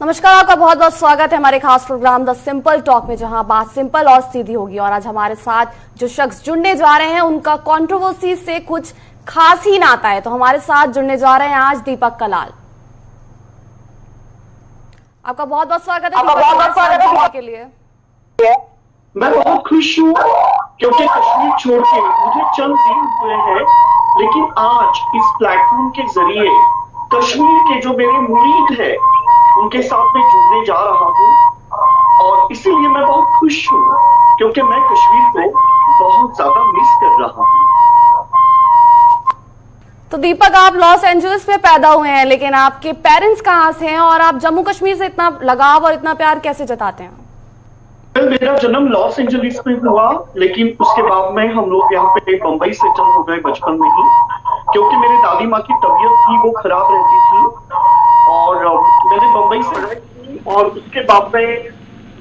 नमस्कार, आपका बहुत बहुत स्वागत है हमारे खास प्रोग्राम द सिंपल टॉक में, जहां बात सिंपल और सीधी होगी। और आज हमारे साथ जो शख्स जुड़ने जा रहे हैं उनका कंट्रोवर्सी से कुछ खास ही नाता है। तो हमारे साथ जुड़ने जा रहे हैं आज दीपक कलाल। आपका बहुत बहुत स्वागत है दीपक के लिए। मैं बहुत खुश हूँ क्योंकि कश्मीर छोड़ के मुझे चंद दिन हुए हैं, लेकिन आज इस प्लेटफॉर्म के जरिए कश्मीर के जो मेरे मुरीद है उनके साथ मैं जुड़ने जा रहा हूँ। और इसीलिए मैं बहुत खुश हूँ क्योंकि मैं कश्मीर को बहुत ज्यादा मिस कर रहा हूँ। तो दीपक, आप लॉस एंजलिस में पैदा हुए हैं, लेकिन आपके पेरेंट्स कहाँ से हैं और आप जम्मू कश्मीर से इतना लगाव और इतना प्यार कैसे जताते हैं? मेरा जन्म लॉस एंजलिस में हुआ, लेकिन उसके बाद में हम लोग यहाँ पे बंबई सेटल हो गए बचपन में ही, क्योंकि मेरे दादी माँ की तबीयत थी, वो खराब रहती थी और मैंने बंबई से पढ़ाई की। और उसके बाद में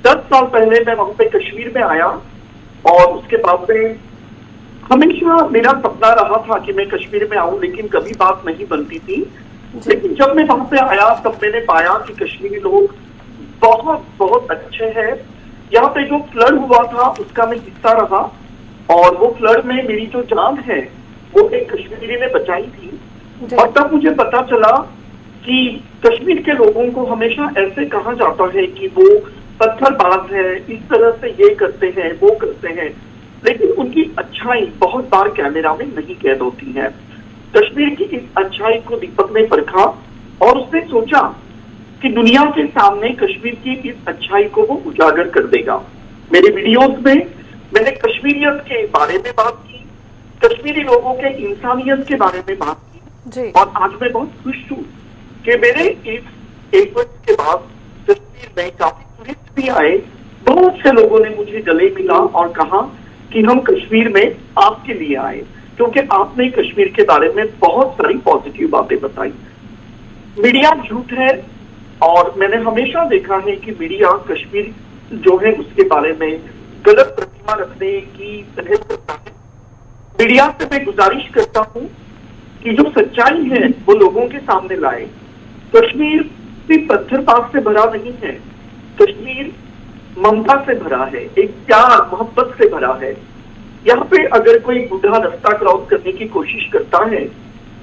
10 साल पहले मैं वहां पे कश्मीर में आया और उसके बाद में हमेशा मेरा सपना रहा था कि मैं कश्मीर में आऊं, लेकिन कभी बात नहीं बनती थी। लेकिन जब मैं वहां पे आया तब मैंने पाया कि कश्मीरी लोग बहुत बहुत अच्छे हैं। यहाँ पे जो फ्लड हुआ था उसका मैं हिस्सा रहा और वो फ्लड में मेरी जो जान है वो एक कश्मीरी ने बचाई थी। और तब मुझे पता चला कि कश्मीर के लोगों को हमेशा ऐसे कहा जाता है कि वो पत्थरबाज है, इस तरह से ये करते हैं वो करते हैं, लेकिन उनकी अच्छाई बहुत बार कैमरा में नहीं कैद होती है। कश्मीर की इस अच्छाई को दीपक ने परखा और उसने सोचा कि दुनिया के सामने कश्मीर की इस अच्छाई को वो उजागर कर देगा। मेरे वीडियोस में मैंने कश्मीरियत के बारे में बात की, कश्मीरी लोगों के इंसानियत के बारे में बात की। और आज मैं बहुत खुश हूँ कि मेरे इस एक वर्ष के बाद कश्मीर में काफी टूरिस्ट भी आए। बहुत से लोगों ने मुझे गले मिला और कहा कि हम कश्मीर में आपके लिए आए, क्योंकि आपने कश्मीर के बारे में बहुत सारी पॉजिटिव बातें बताई। मीडिया झूठ है और मैंने हमेशा देखा है कि मीडिया कश्मीर जो है उसके बारे में गलत प्रतिमा रखने की पहल करता है। मीडिया से मैं गुजारिश करता हूं कि जो सच्चाई है वो लोगों के सामने लाए। कश्मीर सिर्फ पत्थरबाज से भरा नहीं है, कश्मीर ममता से भरा है, एक प्यार मोहब्बत से भरा है। यहाँ पे अगर कोई बूढ़ा रास्ता क्रॉस करने की कोशिश करता है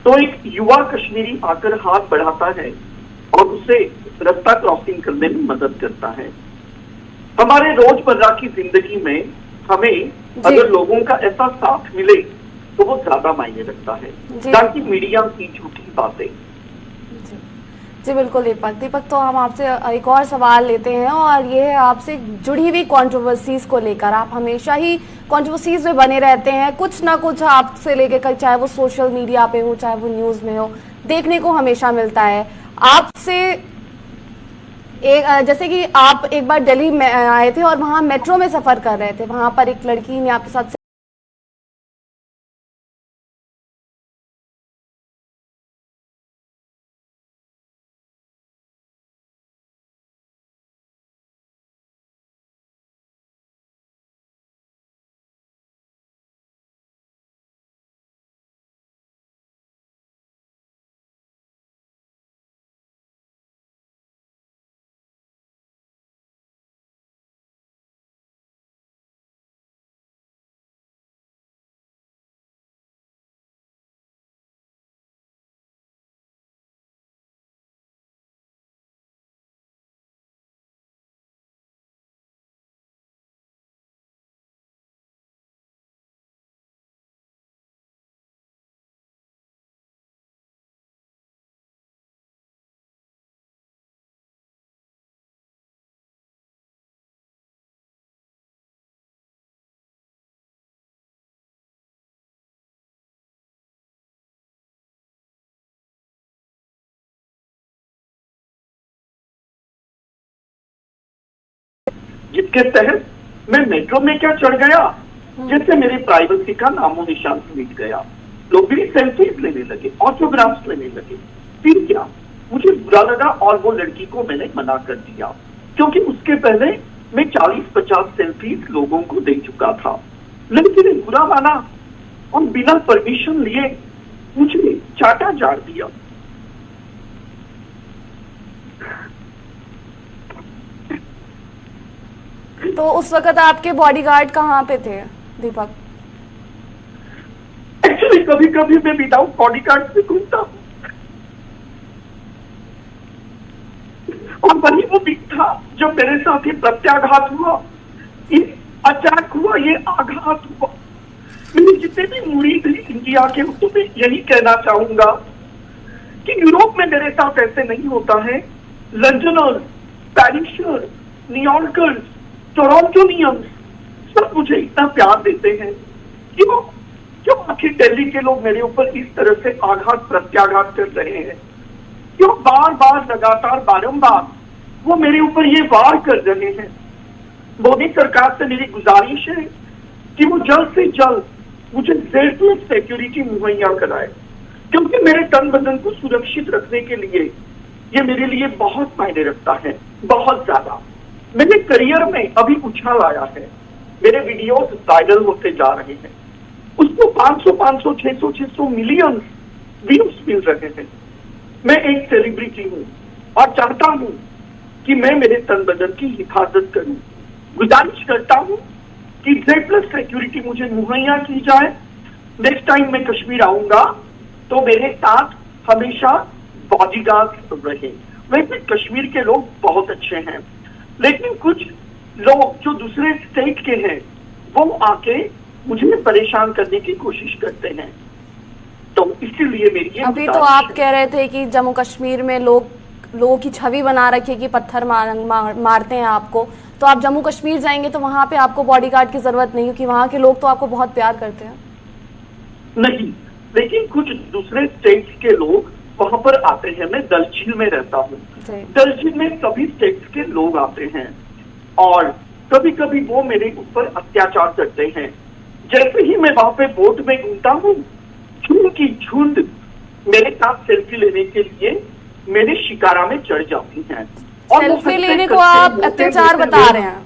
तो एक युवा कश्मीरी आकर हाथ बढ़ाता है और उसे रास्ता क्रॉसिंग करने में मदद करता है। हमारे रोजमर्रा की जिंदगी में हमें अगर लोगों का ऐसा साथ मिले तो वो ज्यादा मायने रखता है, ताकि मीडिया की झूठी बातें। जी बिल्कुल दीपक, तो हम आपसे एक और सवाल लेते हैं और ये है आपसे जुड़ी हुई कंट्रोवर्सीज को लेकर। आप हमेशा ही कंट्रोवर्सीज में बने रहते हैं, कुछ ना कुछ आपसे लेकर, चाहे वो सोशल मीडिया पे हो चाहे वो न्यूज में हो, देखने को हमेशा मिलता है। आपसे जैसे कि आप एक बार दिल्ली में आए थे और वहां मेट्रो में सफर कर रहे थे, वहां पर एक लड़की ने आपके साथ जिसके तहत मैं मेट्रो में क्या चढ़ गया, जिससे मेरी प्राइवेसी का नामो निशान मिट गया। लोग भी सेल्फीज लेने लगे, ऑटोग्राफ्स लेने लगे। फिर क्या, मुझे बुरा लगा और वो लड़की को मैंने मना कर दिया, क्योंकि उसके पहले मैं 40-50 सेल्फीज लोगों को दे चुका था। लड़की ने बुरा माना और बिना परमिशन लिए मुझे चाटा झाड़ दिया। तो उस वक्त आपके बॉडीगार्ड कहाँ पे थे दीपक? एक्चुअली कभी कभी मैं विदाउट बॉडीगार्ड से घूमता हूँ, और वही वो दिन था जब मेरे साथ ये प्रत्याघात हुआ, ये अटैक हुआ, ये आघात हुआ। मेरे जितने भी मुरीद हैं इंडिया के, तो मैं यही कहना चाहूंगा कि यूरोप में मेरे साथ ऐसे नहीं होता है। लंडनर्स, पैरिशर्स, न्यूयॉर्कर्स, टोरंटोनियंस सब मुझे इतना प्यार देते हैं। क्यों क्यों आखिर दिल्ली के लोग मेरे ऊपर इस तरह से आघात प्रत्याघात कर रहे हैं? क्यों बार बार लगातार बारंबार वो मेरे ऊपर ये वार कर रहे हैं? मोदी सरकार से मेरी गुजारिश है कि वो जल्द से जल्द मुझे जेड+ सिक्योरिटी मुहैया कराए, क्योंकि मेरे तन बदन को सुरक्षित रखने के लिए ये मेरे लिए बहुत मायने रखता है, बहुत ज्यादा। मेरे करियर में अभी उछाल आया है, मेरे वीडियोस वायरल होते जा रहे हैं, उसको 500 600 मिलियन व्यूज मिल रहे हैं। मैं एक सेलिब्रिटी हूँ और चाहता हूँ कि मैं मेरे तन बदन की हिफाजत करूँ। गुजारिश करता हूँ कि जेड+ सिक्योरिटी मुझे मुहैया की जाए। नेक्स्ट टाइम मैं कश्मीर आऊंगा तो मेरे साथ हमेशा बॉडीगार्ड रहे। वैसे कश्मीर के लोग बहुत अच्छे हैं, लेकिन कुछ लोग जो दूसरे स्टेट के हैं वो आके मुझे परेशान करने की कोशिश करते हैं। तो इसीलिए मेरी ये अभी तो आप कह रहे थे कि जम्मू कश्मीर में लोगों की छवि बना रखी है कि पत्थर मारते हैं आपको, तो आप जम्मू कश्मीर जाएंगे तो वहां पे आपको बॉडीगार्ड की जरूरत नहीं, क्योंकि वहां के लोग तो आपको बहुत प्यार करते हैं। नहीं, लेकिन कुछ दूसरे स्टेट्स के लोग वहां पर आते हैं। मैं डल झील में रहता हूँ, डल झील में सभी स्टेट्स के लोग आते हैं और कभी कभी वो मेरे ऊपर अत्याचार करते हैं। जैसे ही मैं वहां पे बोट में घूमता हूँ, झुंड की झुंड मेरे साथ सेल्फी लेने के लिए मेरे शिकारा में चढ़ जाती हैं। सेल्फी लेने को आप अत्याचार बता रहे हैं?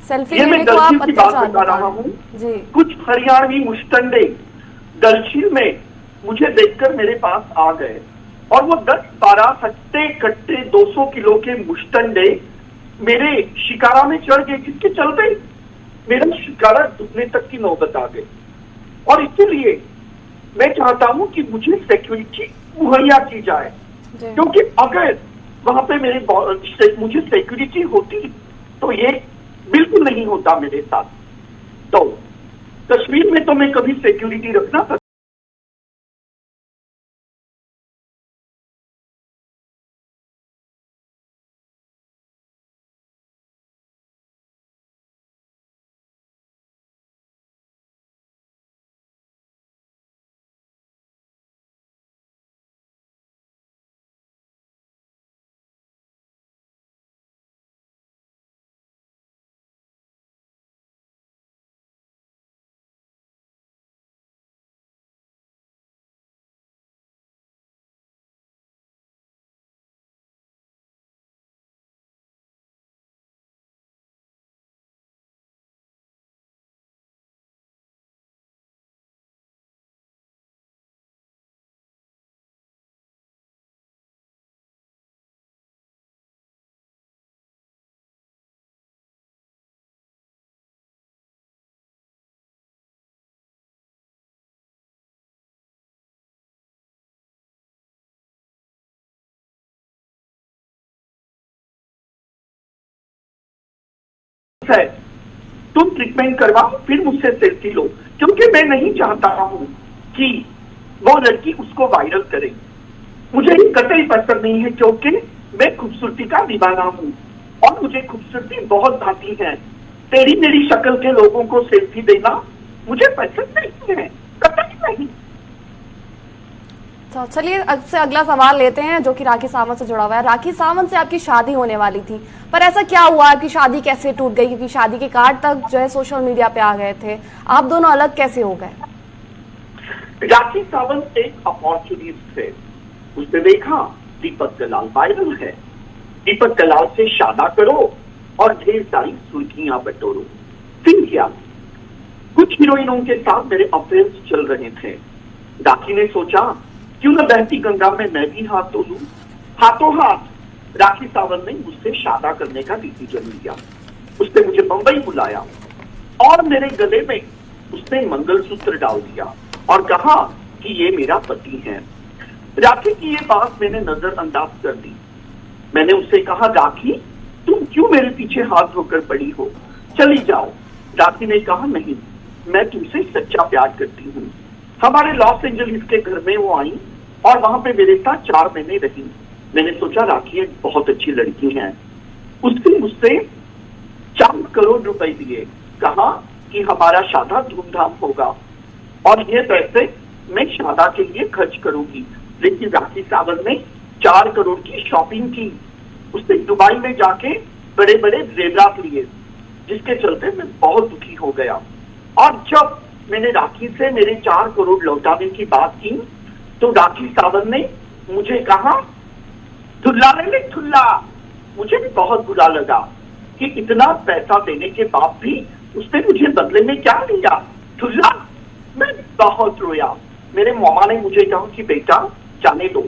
सेल्फी लेने को आप अत्याचार बता रहा हूँ जी। कुछ हरियाणवी मुश्तंडे डल झील में मुझे देखकर मेरे पास आ गए और वो 10-12 हट्टे कट्टे 200 किलो के मुश्तंडे मेरे शिकारा में चढ़ गए, जिसके चलते मेरा शिकारा डूबने तक की नौबत आ गई। और इसीलिए मैं चाहता हूं कि मुझे सिक्योरिटी मुहैया की जाए, क्योंकि अगर वहां पे मुझे सिक्योरिटी होती तो ये बिल्कुल नहीं होता मेरे साथ। तो कश्मीर में तो मैं कभी सिक्योरिटी रखना था। है तुम ट्रीटमेंट करवाओ, फिर मुझसे सेल्फी लो, क्योंकि मैं नहीं चाहता हूं कि वो लड़की उसको वायरल करे। मुझे कतई पसंद नहीं है, क्योंकि मैं खूबसूरती का दीवाना हूं और मुझे खूबसूरती बहुत भाती है। तेरी मेरी शक्ल के लोगों को सेल्फी देना मुझे पसंद नहीं है, कतई नहीं। तो चलिए से अगला सवाल लेते हैं जो कि राखी सावंत से जुड़ा हुआ है। राखी सावंत से आपकी शादी होने वाली थी, पर ऐसा क्या हुआ, आपकी शादी कैसे टूट गई? क्योंकि शादी के कार्ड तक जो है सोशल मीडिया पे आ गए थे, आप दोनों अलग कैसे हो गए? राखी सावंत एक अपॉर्चुनिस्ट थे, उसने देखा दीपक कलाल वायरल है, दीपक कलाल से शादा करो और ढेर सारी सुर्खियां बटोरो। फिर क्या, कुछ हीरोइनों के साथ मेरे अफेयर्स चल रहे थे। राखी ने सोचा क्यों न बहती गंगा में मैं भी हाथ धो लूं। हाथों हाथ राखी सावंत ने मुझसे शादा करने का डिसीजन लिया। उसने मुझे बंबई बुलाया और मेरे गले में उसने मंगलसूत्र डाल दिया और कहा कि ये मेरा पति है। राखी की ये बात मैंने नजरअंदाज कर दी। मैंने उससे कहा, राखी तुम क्यों मेरे पीछे हाथ धोकर पड़ी हो, चली जाओ। राखी ने कहा, नहीं, मैं तुमसे सच्चा प्यार करती हूँ। हमारे लॉस एंजलिस के घर में वो आई और वहां पे मेरे साथ 4 महीने रही। मैंने सोचा राखी एक बहुत अच्छी लड़की है। उसने मुझसे 4 करोड़ रुपए दिए, कहा कि हमारा शादा धूमधाम होगा और ये पैसे मैं शादा के लिए खर्च करूंगी। लेकिन राखी सावंत ने 4 करोड़ की शॉपिंग की। उसने दुबई में जाके बड़े बड़े जेवरात लिए, जिसके चलते मैं बहुत दुखी हो गया। और जब मैंने राखी से मेरे 4 करोड़ लौटाने की बात की तो राखी सावंत ने मुझे कहा, धुल्ला ले ले धुल्ला। मुझे बहुत बुरा लगा कि इतना पैसा देने के बाद भी उसने मुझे बदले में क्या लिया, धुल्ला। मैं बहुत रोया। मेरे मामा ने मुझे कहा कि बेटा जाने दो,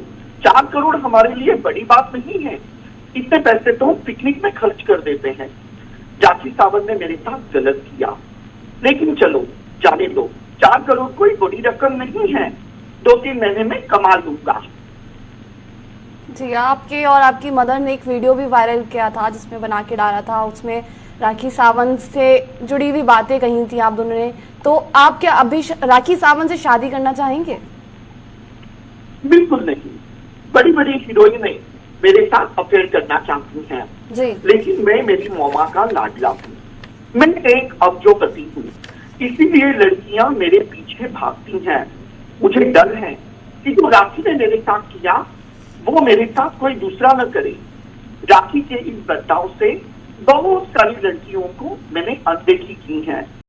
4 करोड़ हमारे लिए बड़ी बात नहीं है, इतने पैसे तो हम पिकनिक में खर्च कर देते हैं। राखी सावंत ने मेरे साथ गलत किया, लेकिन चलो जाने दो, 4 करोड़ कोई बड़ी रकम नहीं है, 2-3 महीने में कमा लूंगा। जी, आपके और आपकी मदर ने एक वीडियो भी वायरल किया था जिसमें बना के डाला था, उसमें राखी सावंत से जुड़ी हुई बातें कही थी आप दोनों ने। तो आप क्या अभी राखी सावंत से शादी करना चाहेंगे? बिल्कुल नहीं। बड़ी बड़ी हीरोइनें मेरे साथ अफेयर करना चाहती हैं जी, लेकिन मैं मेरी मौमा का लाडला हूँ। मैं एक अब्जोपति हूँ, इसीलिए लड़कियां मेरे पीछे भागती हैं। मुझे डर है कि जो राखी ने मेरे साथ किया वो मेरे साथ कोई दूसरा न करे। राखी के इस बर्ताव से बहुत सारी लड़कियों को मैंने अनदेखी की है।